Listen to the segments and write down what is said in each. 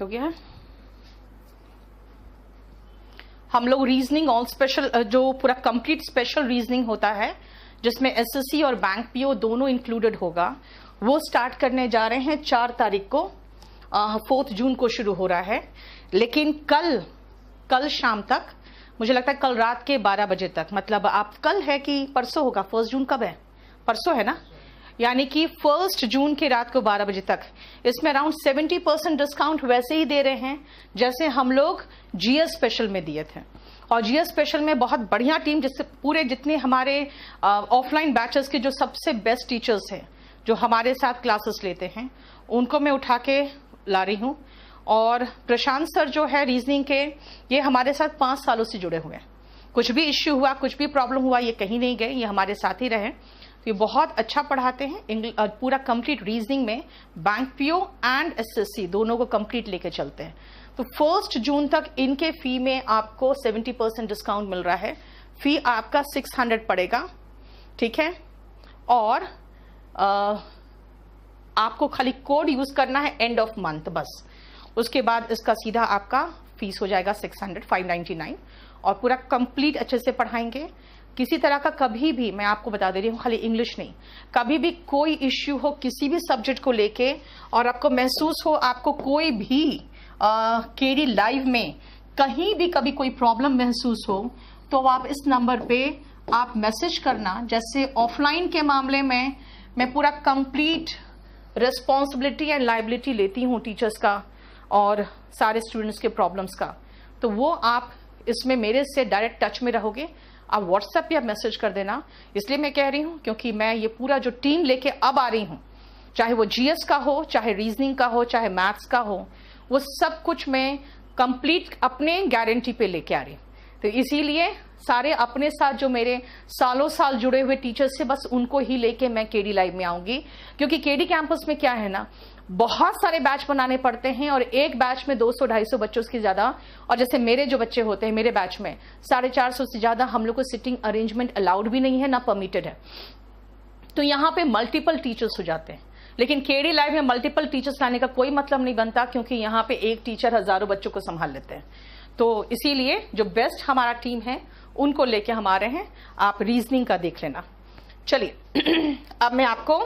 हो गया है। हम लोग रीजनिंग ऑल स्पेशल, जो पूरा कंप्लीट स्पेशल रीजनिंग होता है जिसमें एसएससी और बैंक पीओ दोनों इंक्लूडेड होगा, वो स्टार्ट करने जा रहे हैं 4 तारीख को, 4 जून को शुरू हो रहा है। लेकिन कल शाम तक, मुझे लगता है कल रात के 12 बजे तक, मतलब आप कल है कि परसों होगा, 1 जून कब है? परसों है ना, यानी कि 1 जून की रात को 12 बजे तक इसमें अराउंड 70% डिस्काउंट वैसे ही दे रहे हैं जैसे हम लोग जीएस स्पेशल में दिए थे। और जीएस स्पेशल में बहुत बढ़िया टीम, जिससे पूरे जितने हमारे ऑफलाइन बैचेस के जो सबसे बेस्ट टीचर्स हैं जो हमारे साथ क्लासेस लेते हैं, उनको मैं उठा के ला रही हूँ। और प्रशांत सर जो है रीजनिंग के, ये हमारे साथ 5 सालों से जुड़े हुए हैं। कुछ भी इश्यू हुआ, कुछ भी प्रॉब्लम हुआ, ये कहीं नहीं गए, ये हमारे साथ ही रहे। तो ये बहुत अच्छा पढ़ाते हैं, पूरा कंप्लीट रीजनिंग में बैंक पीओ एंड एसएससी दोनों को कंप्लीट लेके चलते हैं। तो 1 जून तक इनके फी में आपको 70% डिस्काउंट मिल रहा है। फी आपका 600 पड़ेगा, ठीक है। और आपको खाली कोड यूज करना है एंड ऑफ मंथ, बस। उसके बाद इसका सीधा आपका फीस हो जाएगा 599 और पूरा कंप्लीट अच्छे से पढ़ाएंगे। किसी तरह का कभी भी, मैं आपको बता दे रही हूँ, खाली इंग्लिश नहीं, कभी भी कोई इश्यू हो किसी भी सब्जेक्ट को लेके और आपको महसूस हो आपको कोई भी केडी लाइव में कहीं भी कभी कोई प्रॉब्लम महसूस हो, तो आप इस नंबर पे आप मैसेज करना। जैसे ऑफलाइन के मामले में मैं पूरा कंप्लीट रिस्पॉन्सिबिलिटी एंड लाइबिलिटी लेती हूँ टीचर्स का और सारे स्टूडेंट्स के प्रॉब्लम्स का, तो वो आप इसमें मेरे से डायरेक्ट टच में रहोगे। आप व्हाट्सएप या मैसेज कर देना। इसलिए मैं कह रही हूँ क्योंकि मैं ये पूरा जो टीम लेके अब आ रही हूँ, चाहे वो जीएस का हो, चाहे रीजनिंग का हो, चाहे मैथ्स का हो, वो सब कुछ मैं कंप्लीट अपने गारंटी पे लेके आ रही हूँ। तो इसीलिए सारे अपने साथ जो मेरे सालों साल जुड़े हुए टीचर्स से, बस उनको ही लेके मैं केडी लाइव में आऊंगी। क्योंकि केडी कैंपस में क्या है ना, बहुत सारे बैच बनाने पड़ते हैं और एक बैच में 200-250 बच्चों से ज्यादा, और जैसे मेरे जो बच्चे होते हैं मेरे बैच में 450 से ज्यादा, हम लोग को सिटिंग अरेंजमेंट अलाउड भी नहीं है, ना परमिटेड है। तो यहाँ पे मल्टीपल टीचर्स हो जाते हैं। लेकिन केडी लाइव में मल्टीपल टीचर्स लाने का कोई मतलब नहीं बनता, क्योंकि यहाँ पे एक टीचर हजारों बच्चों को संभाल लेते हैं। तो इसीलिए जो बेस्ट हमारा टीम है उनको लेके हम आ रहे हैं। आप रीजनिंग का देख लेना। चलिए अब मैं आपको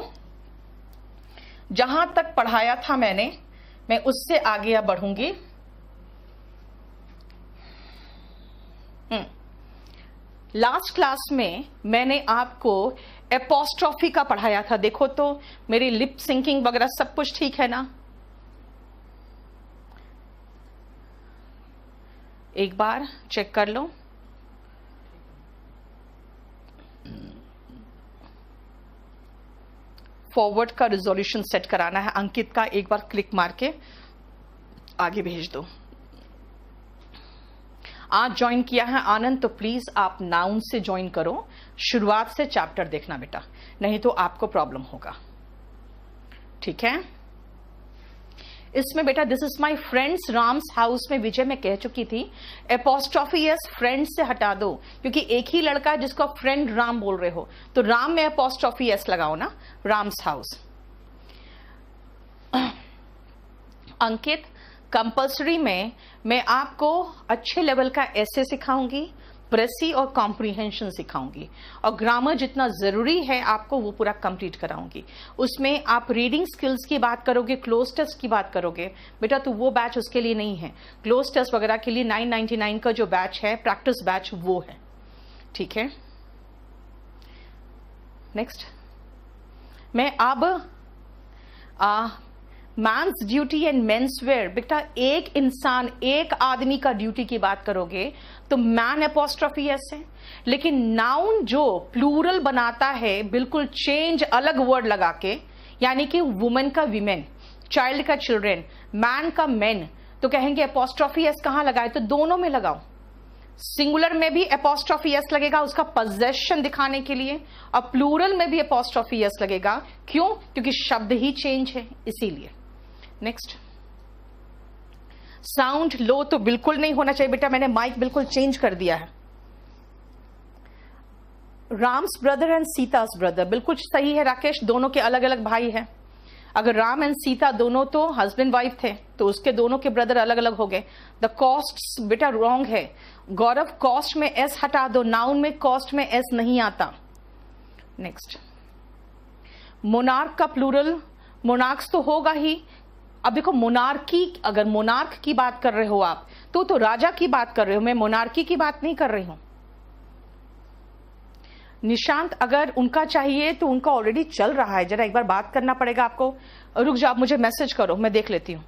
जहां तक पढ़ाया था मैं उससे आगे अब बढ़ूंगी। लास्ट क्लास में मैंने आपको एपोस्ट्रोफी का पढ़ाया था। देखो तो मेरी लिप सिंकिंग वगैरह सब कुछ ठीक है ना? एक बार चेक कर लो। फॉरवर्ड का रिजोल्यूशन सेट कराना है अंकित का, एक बार क्लिक मार के आगे भेज दो। आज ज्वाइन किया है आनंद, तो प्लीज आप नाउन से ज्वाइन करो, शुरुआत से चैप्टर देखना बेटा, नहीं तो आपको प्रॉब्लम होगा, ठीक है। इसमें बेटा this is my friends Ram's house में विजय में कह चुकी थी, एपोस्ट्रोफी एस फ्रेंड से हटा दो, क्योंकि एक ही लड़का है जिसको फ्रेंड राम बोल रहे हो, तो राम में एपोस्ट्रोफी एस लगाओ ना, राम्स हाउस। अंकित कंपल्सरी में मैं आपको अच्छे लेवल का ऐसे सिखाऊंगी, प्रेसी और कॉम्प्रिहेंशन सिखाऊंगी, और ग्रामर जितना जरूरी है आपको वो पूरा कंप्लीट कराऊंगी। उसमें आप रीडिंग स्किल्स की बात करोगे, क्लोज टेस्ट की बात करोगे बेटा, तो वो बैच उसके लिए नहीं है। क्लोज टेस्ट वगैरह के लिए 999 का जो बैच है, प्रैक्टिस बैच, वो है, ठीक है। नेक्स्ट मैं अब man's duty and men's wear, बेटा एक इंसान, एक आदमी का ड्यूटी की बात करोगे तो मैन एपोस्ट्रोफी एस है, लेकिन नाउन जो प्लूरल बनाता है बिल्कुल चेंज अलग वर्ड लगा के, यानी कि वुमेन का विमेन, चाइल्ड का चिल्ड्रेन, मैन का मेन, तो कहेंगे एपोस्ट्रोफी एस कहां लगाए, तो दोनों में लगाओ। सिंगुलर में भी एपोस्ट्रोफी एस लगेगा उसका पोजेशन दिखाने के लिए, और प्लूरल में भी एपोस्ट्रोफी एस लगेगा। क्यों? क्योंकि शब्द ही चेंज है, इसीलिए। नेक्स्ट, साउंड लो तो बिल्कुल नहीं होना चाहिए बेटा, मैंने माइक बिल्कुल चेंज कर दिया है। राम्स ब्रदर एंड सीतास ब्रदर, बिल्कुल सही है राकेश, दोनों के अलग अलग भाई हैं। अगर राम एंड सीता दोनों तो हस्बैंड वाइफ थे तो उसके दोनों के ब्रदर अलग अलग हो गए। द कॉस्ट बेटा रॉन्ग है गौरव, कॉस्ट में एस हटा दो, नाउन में कॉस्ट में एस नहीं आता। नेक्स्ट, मोनार्क का प्लूरल मोनार्क्स तो होगा ही। अब देखो मोनार्की, अगर मोनार्क की बात कर रहे हो आप तो राजा की बात कर रहे हो, मैं मोनार्की की बात नहीं कर रही हूं। निशांत, अगर उनका चाहिए तो उनका ऑलरेडी चल रहा है, जरा एक बार बात करना पड़ेगा आपको। रुक जाओ, आप मुझे मैसेज करो, मैं देख लेती हूं।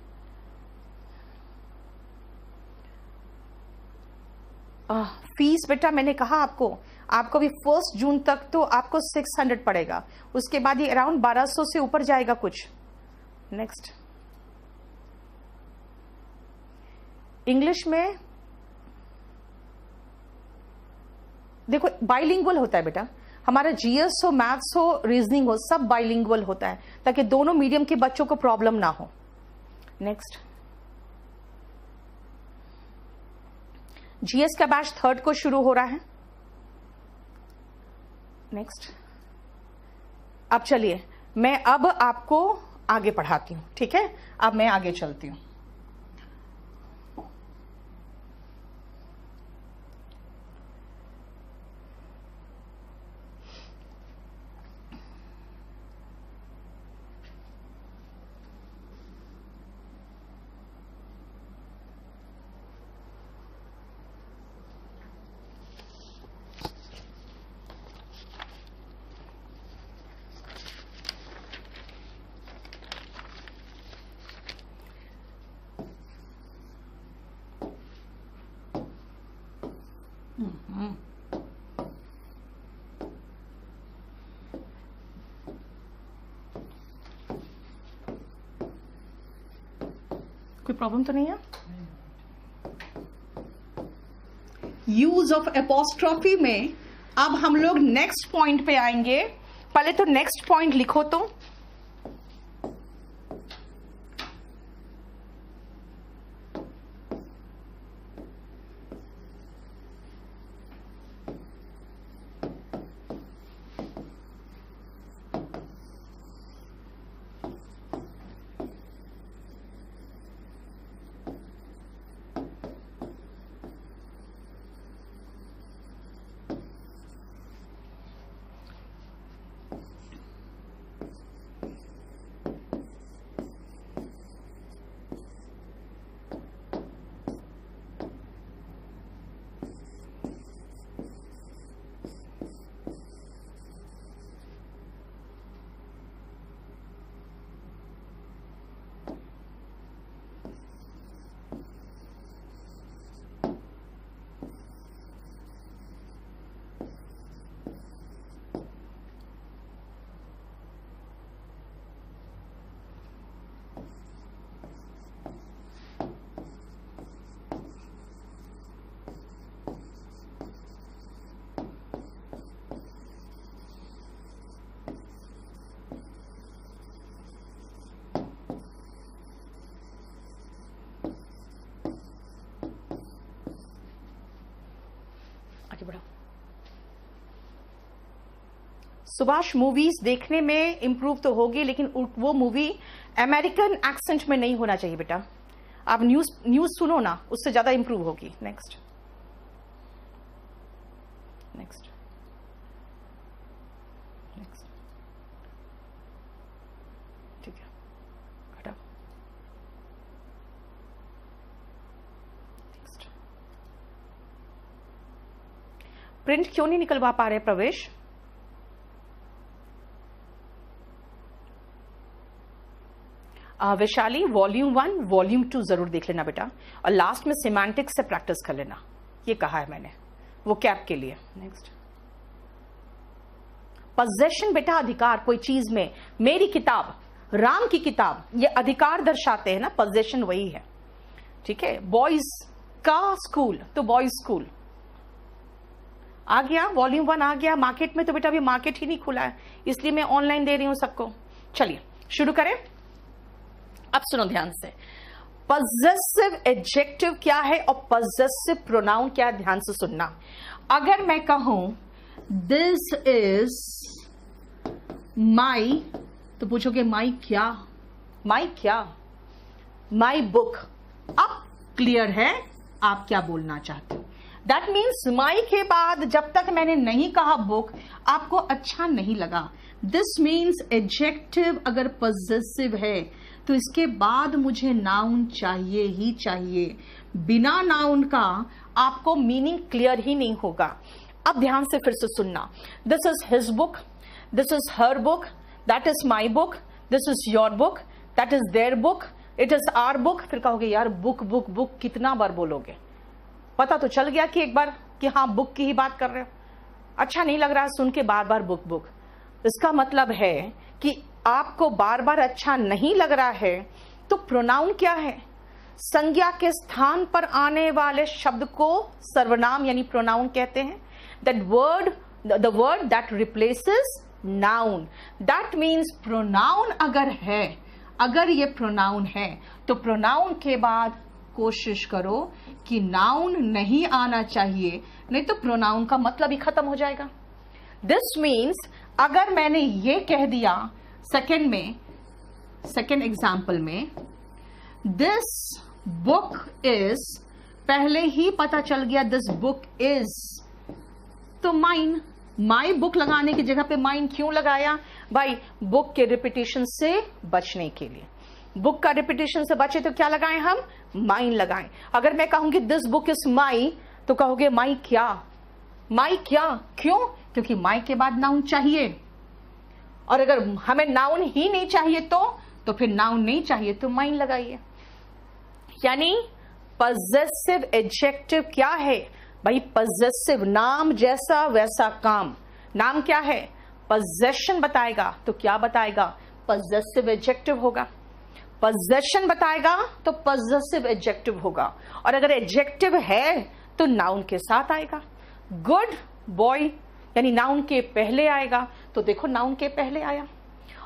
फीस बेटा मैंने कहा आपको भी 1 जून तक तो आपको 600 पड़ेगा, उसके बाद ये अराउंड 1200 से ऊपर जाएगा कुछ। नेक्स्ट, इंग्लिश में देखो बाइलिंगुअल होता है बेटा, हमारा जीएस हो, मैथ्स हो, रीजनिंग हो, सब बाइलिंगुअल होता है ताकि दोनों मीडियम के बच्चों को प्रॉब्लम ना हो। नेक्स्ट, जीएस का बैच 3rd को शुरू हो रहा है। नेक्स्ट, अब चलिए मैं अब आपको आगे पढ़ाती हूं, ठीक है? अब मैं आगे चलती हूं। कोई प्रॉब्लम तो नहीं है? यूज ऑफ एपोस्ट्रॉफी में अब हम लोग नेक्स्ट पॉइंट पे आएंगे। पहले तो नेक्स्ट पॉइंट लिखो तो सुभाष मूवीज देखने में इंप्रूव तो होगी, लेकिन वो मूवी अमेरिकन एक्सेंट में नहीं होना चाहिए बेटा। आप न्यूज सुनो ना, उससे ज्यादा इंप्रूव होगी। नेक्स्ट नेक्स्ट नेक्स्ट, ठीक है, हटाओ। नेक्स्ट, प्रिंट क्यों नहीं निकलवा पा रहे प्रवेश? वैशाली, वॉल्यूम 1 वॉल्यूम 2 जरूर देख लेना बेटा, और लास्ट में सिमेंटिक्स से प्रैक्टिस कर लेना, ये कहा है मैंने वो कैप के लिए। नेक्स्ट, पोजेशन बेटा अधिकार कोई चीज में। मेरी किताब, राम की किताब, ये अधिकार दर्शाते हैं ना, पोजेशन वही है, ठीक है। बॉयज का स्कूल तो बॉयज स्कूल आ गया, वॉल्यूम 1 आ गया। मार्केट में तो बेटा अभी मार्केट ही नहीं खुला है, इसलिए मैं ऑनलाइन दे रही हूं सबको। चलिए शुरू करें। अब सुनो ध्यान से, पजेसिव एडजेक्टिव क्या है और पजेसिव प्रोनाउन क्या है, ध्यान से सुनना। अगर मैं कहूं दिस इज माई, तो पूछोगे माई क्या? माई क्या? My book. अब क्लियर है आप क्या बोलना चाहते हो। दैट मीन्स माई के बाद जब तक मैंने नहीं कहा बुक, आपको अच्छा नहीं लगा। दिस मीन्स एडजेक्टिव अगर पॉजेसिव है तो इसके बाद मुझे नाउन चाहिए ही चाहिए। बिना नाउन का आपको मीनिंग क्लियर ही नहीं होगा। अब ध्यान से फिर से सुनना। This is his book, this is her book, that is my book, this is your book, that is their book, it is our book. फिर कहोगे यार बुक बुक बुक कितना बार बोलोगे? पता तो चल गया कि एक बार कि हाँ बुक की ही बात कर रहे हो। अच्छा नहीं लग रहा है सुन के बार बार बुक बुक। इसका मतलब है कि आपको बार बार अच्छा नहीं लग रहा है। तो प्रोनाउन क्या है? संज्ञा के स्थान पर आने वाले शब्द को सर्वनाम यानी प्रोनाउन कहते हैं। That word, the word that replaces noun. That means pronoun अगर है, अगर ये प्रोनाउन है तो प्रोनाउन के बाद कोशिश करो कि नाउन नहीं आना चाहिए, नहीं तो प्रोनाउन का मतलब ही खत्म हो जाएगा। दिस मीन्स अगर मैंने ये कह दिया सेकेंड एग्जाम्पल में, दिस बुक इज, पहले ही पता चल गया दिस बुक इज, तो माइन, माई बुक लगाने की जगह पे माइन क्यों लगाया? भाई बुक के रिपीटेशन से बचने के लिए। बुक का रिपीटेशन से बचे तो क्या लगाएं हम? माइन लगाएं। अगर मैं कहूंगी दिस बुक इज माई तो कहोगे माई क्या? माई क्या? क्यों? क्योंकि माई के बाद नाउन चाहिए। और अगर हमें नाउन ही नहीं चाहिए तो फिर नाउन नहीं चाहिए तो माइन लगाइए। यानी पॉजेसिव एडजेक्टिव क्या है? भाई पॉजेसिव, नाम जैसा वैसा काम। नाम क्या है? पोजेशन बताएगा तो क्या बताएगा? पॉजेसिव एडजेक्टिव होगा। पोजेशन बताएगा तो पॉजेसिव एडजेक्टिव होगा। और अगर एडजेक्टिव है तो नाउन के साथ आएगा। गुड बॉय यानी नाउन के पहले आएगा, तो देखो नाउन के पहले आया।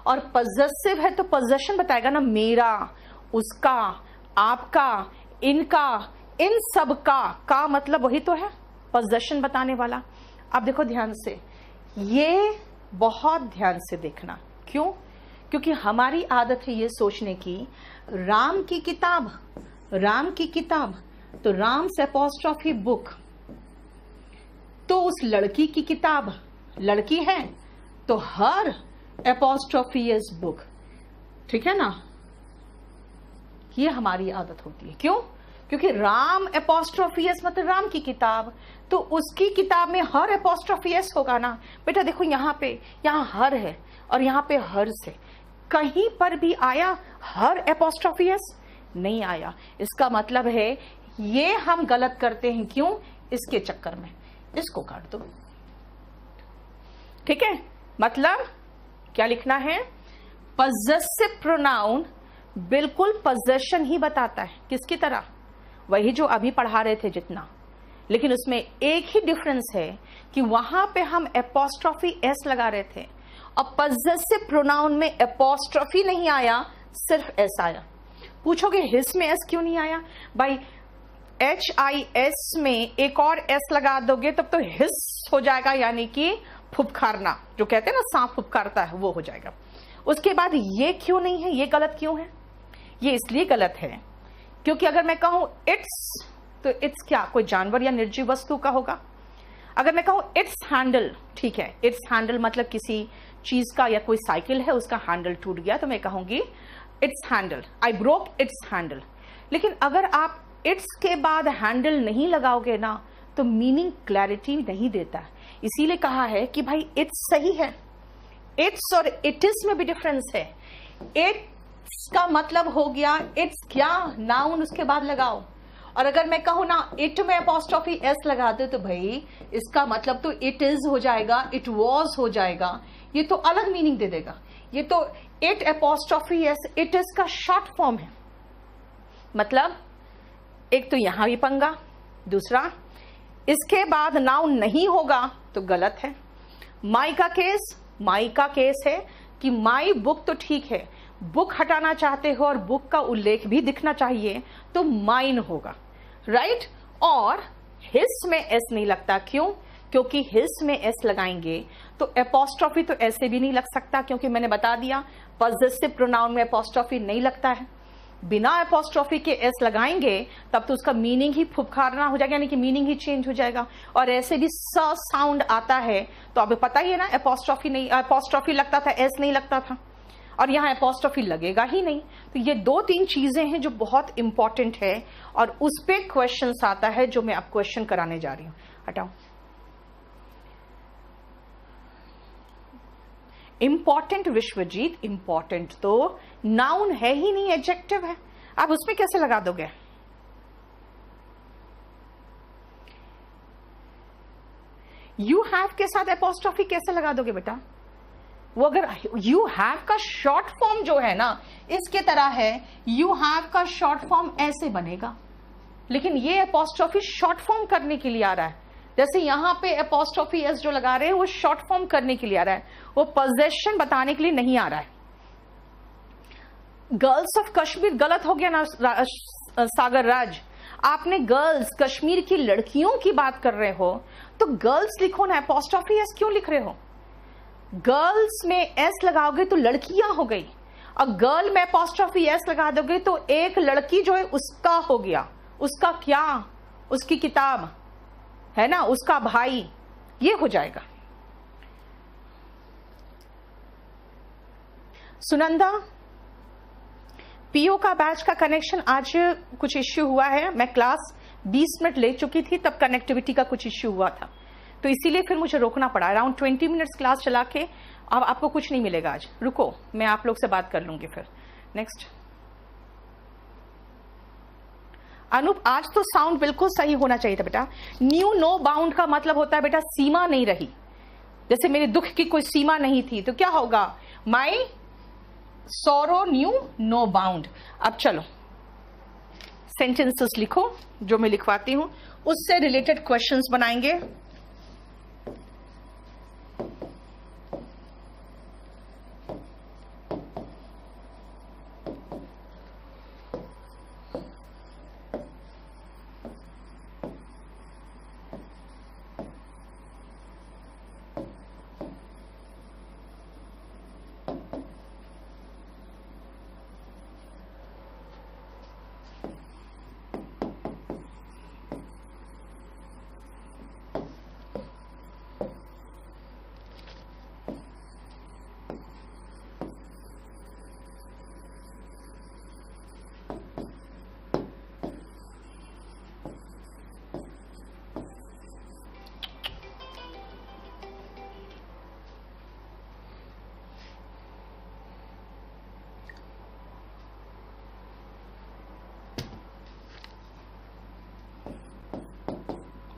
और पॉजेसिव है तो पोजेशन बताएगा ना, मेरा, उसका, आपका, इनका, इन सब का मतलब वही तो है पोजेशन बताने वाला। अब देखो ध्यान से, ये बहुत ध्यान से देखना। क्यों? क्योंकि हमारी आदत है ये सोचने की राम की किताब, राम की किताब तो राम से अपॉस्ट्रोफी बुक, तो उस लड़की की किताब, लड़की है तो हर अपॉस्ट्रोफी इज बुक। ठीक है ना? ये हमारी आदत होती है। क्यों? क्योंकि राम अपॉस्ट्रोफी एस मतलब राम की किताब, तो उसकी किताब में हर अपॉस्ट्रोफी एस होगा ना। बेटा देखो यहाँ पे, यहाँ हर है और यहाँ पे हर से, कहीं पर भी आया हर अपॉस्ट्रोफी एस? नहीं आया। इसका मतलब है ये हम गलत करते हैं। क्यों? इसके चक्कर में। इसको काट दो। ठीक है? मतलब क्या लिखना है? पॉजेसिव प्रोनाउन बिल्कुल पोजेशन ही बताता है। किसकी तरह? वही जो अभी पढ़ा रहे थे जितना, लेकिन उसमें एक ही डिफरेंस है कि वहां पे हम एपोस्ट्रोफी एस लगा रहे थे और पॉजेसिव प्रोनाउन में एपोस्ट्रोफी नहीं आया, सिर्फ एस आया। पूछोगे हिस में एस क्यों नहीं आया? भाई HIS में एक और एस लगा दोगे तब तो हिस हो जाएगा, यानी कि फुफकारना, जो कहते हैं ना सांप फुफकारता है, वो हो जाएगा। उसके बाद ये क्यों नहीं है? ये गलत क्यों है? ये इसलिए गलत है क्योंकि अगर मैं कहूं इट्स, तो इट्स क्या कोई जानवर या निर्जीव वस्तु का होगा। अगर मैं कहूं इट्स हैंडल, ठीक है, इट्स हैंडल मतलब किसी चीज का या कोई साइकिल है उसका हैंडल टूट गया तो मैं कहूंगी it's handle, I broke it's handle. लेकिन अगर आप इट्स के बाद हैंडल नहीं लगाओगे ना तो मीनिंग क्लैरिटी नहीं देता। इसीलिए कहा है कि भाई इट्स सही है। इट्स और इट इज में भी डिफरेंस है। इट्स का मतलब हो गया इट्स क्या, नाउन उसके बाद लगाओ। और अगर मैं कहूं ना इट में अपॉस्ट्रोफी एस लगा दो तो भाई इसका मतलब तो इट इज हो जाएगा, इट वॉज हो जाएगा, ये तो अलग मीनिंग दे देगा। ये तो it apostrophe S, it is का शॉर्ट फॉर्म है। मतलब एक तो यहां भी पंगा, दूसरा इसके बाद नाउन नहीं होगा तो गलत है। माई का केस, माई का केस है कि माई बुक तो ठीक है, बुक हटाना चाहते हो और बुक का उल्लेख भी दिखना चाहिए तो माइन होगा, राइट। और हिस में एस नहीं लगता, क्यों? क्योंकि हिस में एस लगाएंगे तो एपोस्ट्रॉफी तो ऐसे भी नहीं लग सकता, क्योंकि मैंने बता दिया पॉजेसिव प्रोनाउन में एपोस्ट्रॉफी नहीं लगता है। बिना एपोस्ट्रॉफी के एस लगाएंगे तब तो उसका मीनिंग ही फुफकारना हो जाएगा, यानी कि मीनिंग ही चेंज हो जाएगा। और ऐसे भी स साउंड आता है तो अब पता ही है ना, एपोस्ट्रॉफी नहीं, एपोस्ट्रॉफी लगता था, एस नहीं लगता था, और यहाँ एपोस्ट्रॉफी लगेगा ही नहीं। तो ये 2-3 चीजें हैं जो बहुत इंपॉर्टेंट है, और उस पे क्वेश्चन आता है जो मैं अब क्वेश्चन कराने जा रही हूं। हटाओ, इंपॉर्टेंट विश्वजीत, इंपॉर्टेंट तो नाउन है ही नहीं, एडजेक्टिव है, आप उसमें कैसे लगा दोगे? यू हैव के साथ एपोस्ट्रॉफी कैसे लगा दोगे बेटा? वो अगर यू हैव का शॉर्ट फॉर्म जो है ना इसके तरह है, यू हैव का शॉर्ट फॉर्म ऐसे बनेगा, लेकिन ये एपोस्ट्रॉफी शॉर्ट फॉर्म करने के लिए आ रहा है। जैसे यहां पे एपोस्ट्रॉफी एस जो लगा रहे हैं वो शॉर्ट फॉर्म करने के लिए आ रहा है, वो पोजेशन बताने के लिए नहीं आ रहा है। गर्ल्स ऑफ कश्मीर गलत हो गया ना सागर राज, आपने गर्ल्स कश्मीर की लड़कियों की बात कर रहे हो तो गर्ल्स लिखो ना, एपोस्ट्रॉफी एस क्यों लिख रहे हो? गर्ल्स में एस लगाओगे तो लड़कियां हो गई, और गर्ल में एपोस्ट्रॉफी एस लगा दोगे तो एक लड़की जो है उसका हो गया, उसका क्या, उसकी किताब है ना, उसका भाई, ये हो जाएगा। सुनंदा, पीओ का बैच का कनेक्शन आज कुछ इश्यू हुआ है, मैं क्लास 20 मिनट ले चुकी थी, तब कनेक्टिविटी का कुछ इश्यू हुआ था, तो इसीलिए फिर मुझे रोकना पड़ा। अराउंड 20 मिनट्स क्लास चला के अब आपको कुछ नहीं मिलेगा आज, रुको मैं आप लोग से बात कर लूंगी फिर। नेक्स्ट अनूप, आज तो साउंड बिल्कुल सही होना चाहिए था बेटा। न्यू नो बाउंड का मतलब होता है बेटा सीमा नहीं रही, जैसे मेरे दुख की कोई सीमा नहीं थी तो क्या होगा, माई सॉरो न्यू नो बाउंड। अब चलो सेंटेंसेस लिखो जो मैं लिखवाती हूं, उससे रिलेटेड क्वेश्चंस बनाएंगे।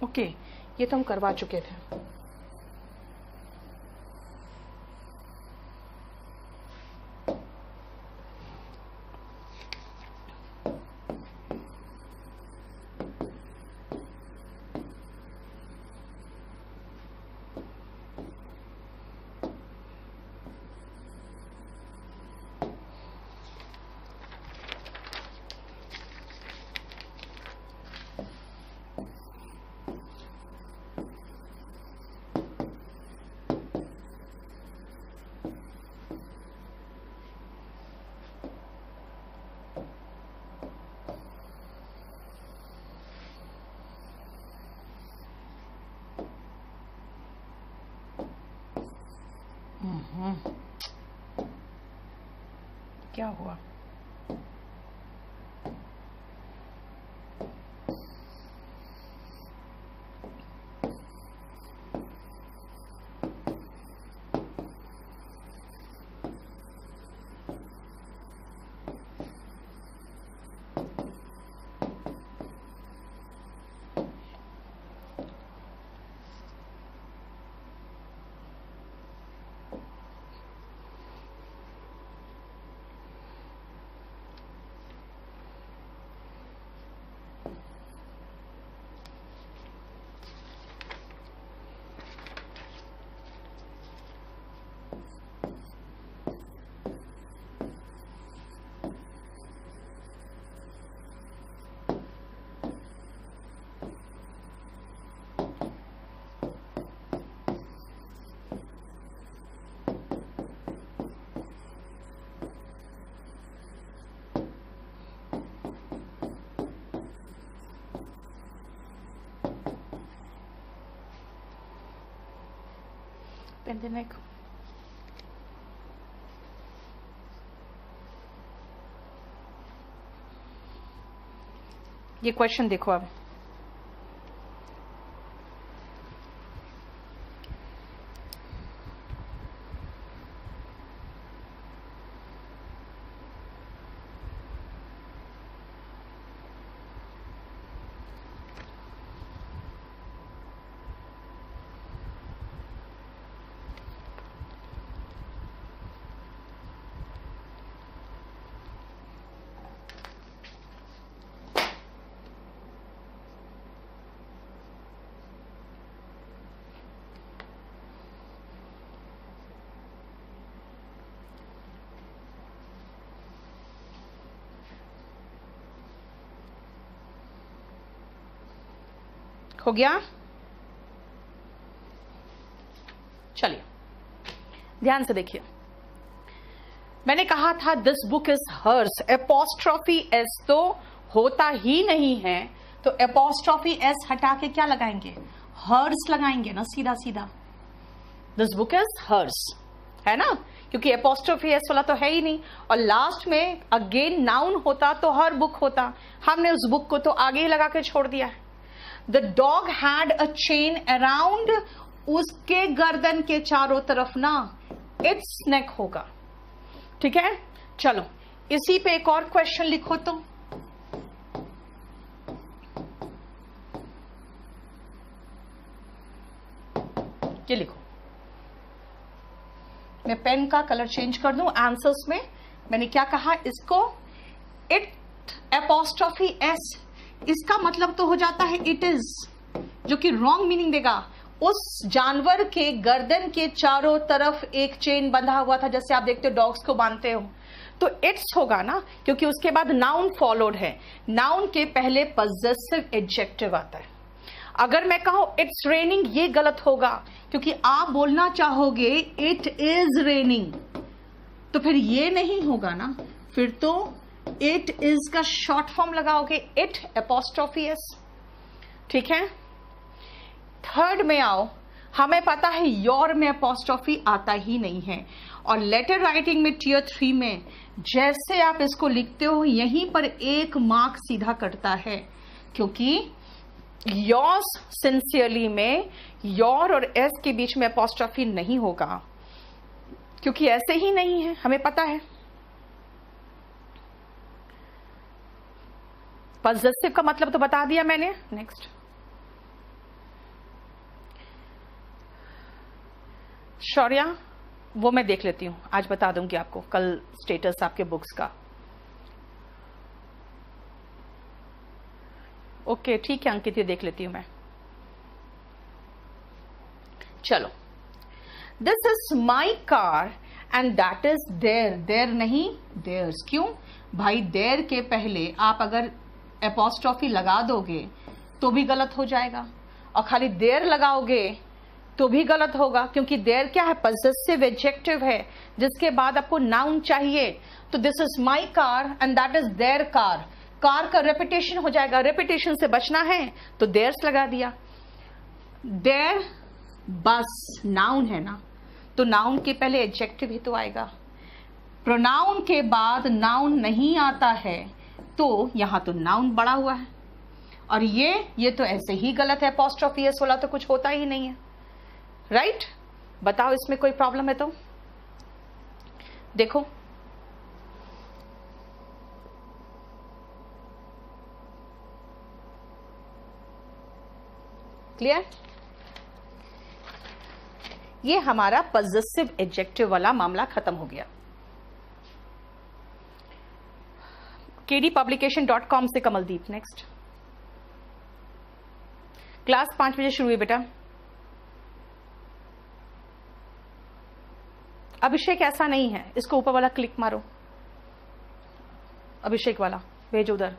ओके, ये तो हम करवा चुके थे। क्या हुआ? bend the neck. ये क्वेश्चन देखो अब, हो गया? चलिए ध्यान से देखिए, मैंने कहा था this book is hers, apostrophe s तो होता ही नहीं है, तो एपोस्ट्रॉफी एस हटा के क्या लगाएंगे? हर्स लगाएंगे ना, सीधा सीधा। दिस बुक इज हर्स, है ना, क्योंकि एपोस्ट्रॉफी एस वाला तो है ही नहीं, और लास्ट में अगेन नाउन होता तो हर बुक होता, हमने उस बुक को तो आगे ही लगा के छोड़ दिया है। The dog had a chain around, उसके गर्दन के चारों तरफ ना इट्स नेक होगा, ठीक है। चलो इसी पे एक और क्वेश्चन लिखो, तो ये लिखो, मैं पेन का कलर चेंज कर दूं आंसर्स में। मैंने क्या कहा, इसको इट एपोस्ट्रॉफी एस, इसका मतलब तो हो जाता है इट इज, जो कि रॉन्ग मीनिंग देगा। उस जानवर के गर्दन के चारों तरफ एक चेन बंधा हुआ था, जैसे आप देखते हो डॉग्स को बांधते हो, तो इट्स होगा ना, क्योंकि उसके बाद नाउन फॉलोड है, नाउन के पहले पजेसिव एडजेक्टिव आता है। अगर मैं कहूं इट्स रेनिंग, ये गलत होगा, क्योंकि आप बोलना चाहोगे इट इज रेनिंग, तो फिर ये नहीं होगा ना, फिर तो इट इज का शॉर्ट फॉर्म लगाओगे, इट एपोस्ट्रॉफी एस, ठीक है। थर्ड में आओ, हमें पता है योर में एपोस्ट्रॉफी आता ही नहीं है, और लेटर राइटिंग में टियर 3 में जैसे आप इसको लिखते हो यहीं पर एक मार्क सीधा कटता है, क्योंकि योर्स सिंसियरली में योर और एस के बीच में एपोस्ट्रॉफी नहीं होगा, क्योंकि ऐसे ही नहीं है, हमें पता है। पजेसिव का मतलब तो बता दिया मैंने। नेक्स्ट, शौर्या, वो मैं देख लेती हूं, आज बता दूंगी आपको कल स्टेटस आपके बुक्स का। ओके ठीक है अंकित, ये देख लेती हूं मैं। चलो, this is my car and that is their, their नहीं देयर्स। क्यों भाई, देयर के पहले आप अगर एपोस्ट्रॉफी लगा दोगे तो भी गलत हो जाएगा, और खाली देयर लगाओगे तो भी गलत होगा, क्योंकि देयर क्या है, पजेसिव एडजेक्टिव है, जिसके बाद आपको नाउन चाहिए। तो this is my car and that is their car, car का रेपिटेशन हो जाएगा, रेपिटेशन से बचना है तो देयर्स लगा दिया। देयर बस नाउन है ना, तो नाउन के पहले एडजेक्टिव ही तो आएगा, प्रोनाउन के बाद नाउन नहीं आता है, तो यहां तो नाउन बड़ा हुआ है, और ये तो ऐसे ही गलत है, एपोस्ट्रॉफी एस वाला तो कुछ होता ही नहीं है, राइट। बताओ इसमें कोई प्रॉब्लम है तो देखो, क्लियर। ये हमारा पजेसिव एडजेक्टिव वाला मामला खत्म हो गया। kdpublication.com से कमलदीप। नेक्स्ट, क्लास 5 बजे शुरू हुई बेटा। अभिषेक ऐसा नहीं है, इसको ऊपर वाला क्लिक मारो, अभिषेक वाला भेजो उधर।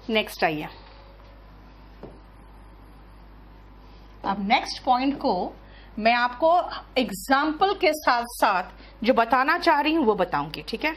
नेक्स्ट आइए, अब नेक्स्ट पॉइंट को मैं आपको एग्जाम्पल के साथ साथ जो बताना चाह रही हूं वो बताऊंगी, ठीक है।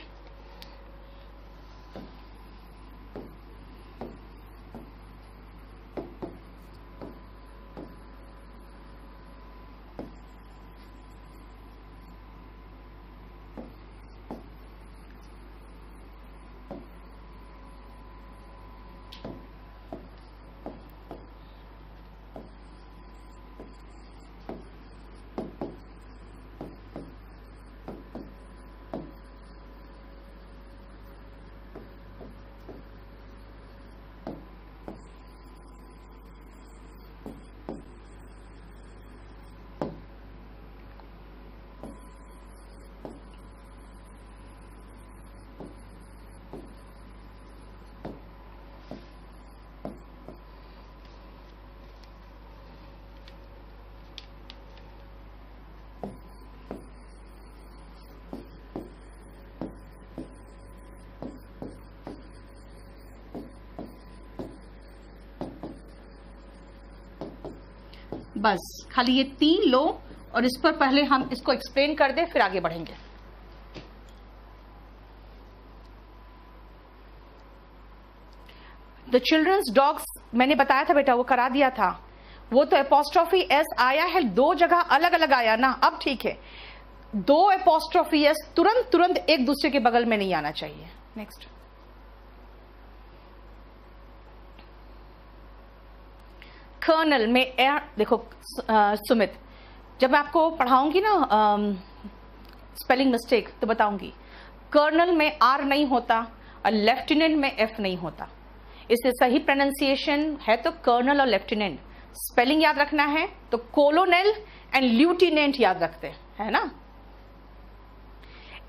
बस खाली ये 3 लो और इस पर पहले हम इसको एक्सप्लेन कर दें, फिर आगे बढ़ेंगे। द चिल्ड्रंस डॉग्स मैंने बताया था बेटा, वो करा दिया था। वो तो एपोस्ट्रोफी एस आया है 2 जगह अलग अलग आया ना, अब ठीक है। 2 एपोस्ट्रोफी एस तुरंत एक दूसरे के बगल में नहीं आना चाहिए। नेक्स्ट, कर्नल में एयर, देखो सुमित, जब मैं आपको पढ़ाऊंगी ना स्पेलिंग मिस्टेक तो बताऊंगी। कर्नल में आर नहीं होता और लेफ्टिनेंट में एफ नहीं होता। इससे सही प्रोनाउंसिएशन है तो कर्नल और लेफ्टिनेंट। स्पेलिंग याद रखना है तो कोलोनेल एंड ल्यूटिनेंट याद रखते हैं, है ना।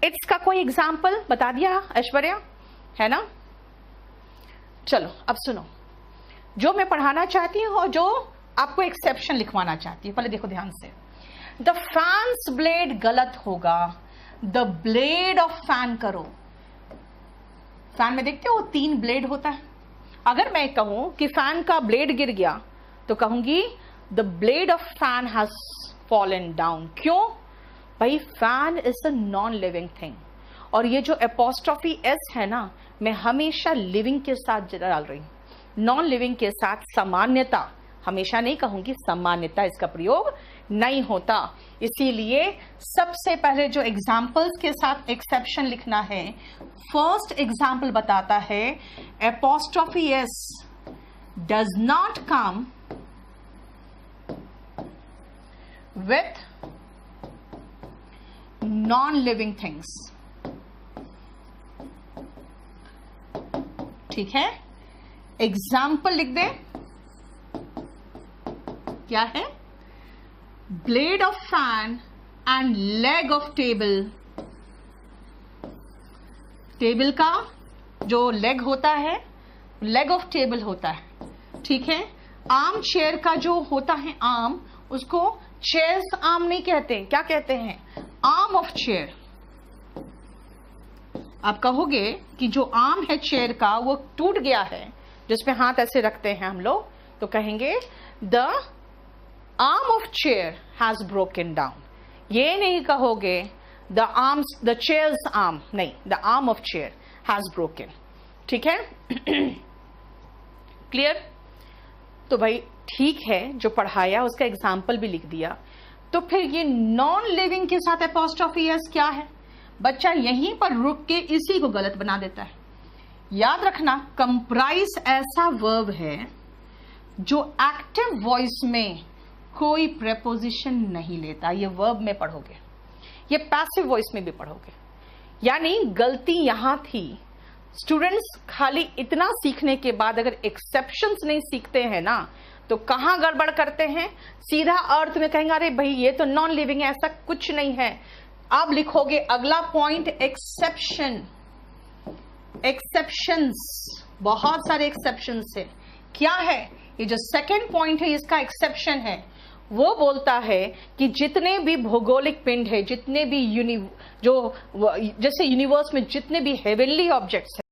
इट्स का कोई एग्जाम्पल बता दिया ऐश्वर्या, है ना। चलो अब सुनो, जो मैं पढ़ाना चाहती हूं और जो आपको एक्सेप्शन लिखवाना चाहती हूँ, पहले देखो ध्यान से। द फैंस ब्लेड गलत होगा, द ब्लेड ऑफ फैन करो। फैन में देखते हो 3 ब्लेड होता है। अगर मैं कहूं कि फैन का ब्लेड गिर गया तो कहूंगी the blade of fan has fallen down. क्यों भाई, fan is a non living thing. और ये जो एपोस्ट्रोफी एस है ना, मैं हमेशा लिविंग के साथ डाल रही हूं, नॉन लिविंग के साथ सामान्यता, हमेशा नहीं कहूंगी सामान्यता, इसका प्रयोग नहीं होता। इसीलिए सबसे पहले जो एग्जाम्पल्स के साथ एक्सेप्शन लिखना है, फर्स्ट एग्जाम्पल बताता है apostrophe S does not come with non living things. ठीक है, एग्जाम्पल लिख दे, क्या है, blade of fan and leg of table. Table का जो लेग होता है, लेग ऑफ टेबल होता है। ठीक है, आर्म चेयर का जो होता है आर्म, उसको चेयर्स आर्म नहीं कहते, क्या कहते हैं, आर्म ऑफ चेयर। आप कहोगे कि जो आर्म है चेयर का वो टूट गया है, जिसमें हाथ ऐसे रखते हैं हम लोग, तो कहेंगे the arm of chair has broken down. ये नहीं कहोगे द चेयर्स आर्म, नहीं, the arm of chair has broken. ठीक है, क्लियर। तो भाई ठीक है, जो पढ़ाया उसका एग्जाम्पल भी लिख दिया। तो फिर ये नॉन लिविंग के साथ एपोस्ट्रोफी एस क्या है, बच्चा यहीं पर रुक के इसी को गलत बना देता है। याद रखना, कंप्राइज ऐसा वर्ब है जो एक्टिव वॉइस में कोई प्रेपोजिशन नहीं लेता। ये वर्ब में पढ़ोगे, ये पैसिव वॉइस में भी पढ़ोगे। यानी गलती यहां थी, स्टूडेंट्स खाली इतना सीखने के बाद अगर एक्सेप्शंस नहीं सीखते हैं ना, तो कहां गड़बड़ करते हैं, सीधा अर्थ में कहेंगे अरे भाई ये तो नॉन लिविंग है, ऐसा कुछ नहीं है। अब लिखोगे अगला पॉइंट, एक्सेप्शन। एक्सेप्शंस, बहुत सारे एक्सेप्शंस है। क्या है ये जो सेकंड पॉइंट है, इसका एक्सेप्शन है। वो बोलता है कि जितने भी भौगोलिक पिंड है, जितने भी जैसे यूनिवर्स में जितने भी हेवनली ऑब्जेक्ट्स